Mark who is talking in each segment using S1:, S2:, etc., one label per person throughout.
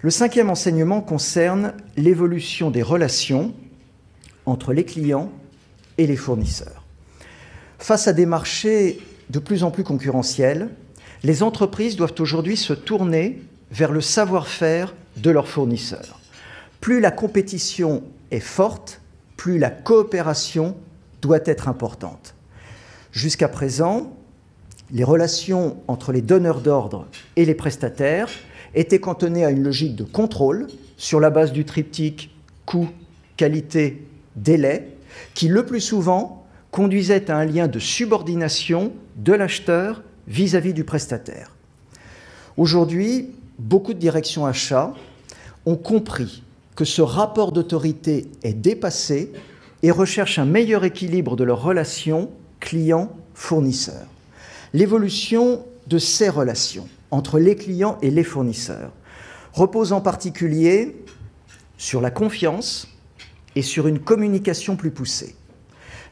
S1: Le cinquième enseignement concerne l'évolution des relations entre les clients et les fournisseurs. Face à des marchés de plus en plus concurrentiels, les entreprises doivent aujourd'hui se tourner vers le savoir-faire de leurs fournisseurs. Plus la compétition est forte, plus la coopération doit être importante. Jusqu'à présent, les relations entre les donneurs d'ordre et les prestataires étaient cantonnées à une logique de contrôle sur la base du triptyque coût, qualité, délai, qui le plus souvent conduisait à un lien de subordination de l'acheteur vis-à-vis du prestataire. Aujourd'hui, beaucoup de directions achats ont compris que ce rapport d'autorité est dépassé et recherchent un meilleur équilibre de leurs relations clients-fournisseurs. L'évolution de ces relations entre les clients et les fournisseurs repose en particulier sur la confiance et sur une communication plus poussée.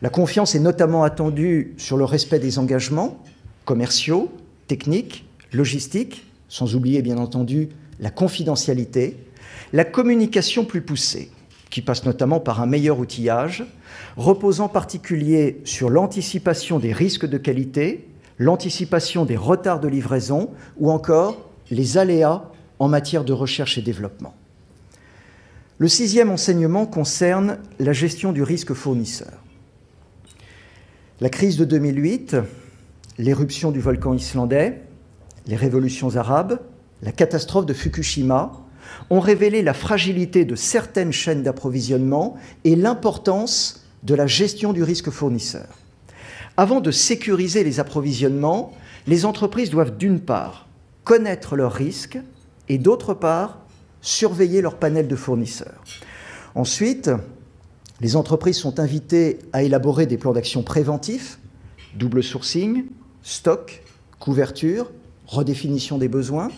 S1: La confiance est notamment attendue sur le respect des engagements commerciaux, techniques, logistiques, sans oublier bien entendu la confidentialité, la communication plus poussée, qui passe notamment par un meilleur outillage, repose en particulier sur l'anticipation des risques de qualité, l'anticipation des retards de livraison ou encore les aléas en matière de recherche et développement. Le sixième enseignement concerne la gestion du risque fournisseur. La crise de 2008, l'éruption du volcan islandais, les révolutions arabes, la catastrophe de Fukushima ont révélé la fragilité de certaines chaînes d'approvisionnement et l'importance de la gestion du risque fournisseur. Avant de sécuriser les approvisionnements, les entreprises doivent d'une part connaître leurs risques et d'autre part surveiller leur panel de fournisseurs. Ensuite, les entreprises sont invitées à élaborer des plans d'action préventifs, double sourcing, stock, couverture, redéfinition des besoins,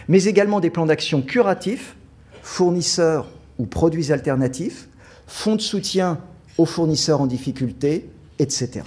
S1: mais également des plans d'action curatifs, fournisseurs ou produits alternatifs, fonds de soutien aux fournisseurs en difficulté, etc.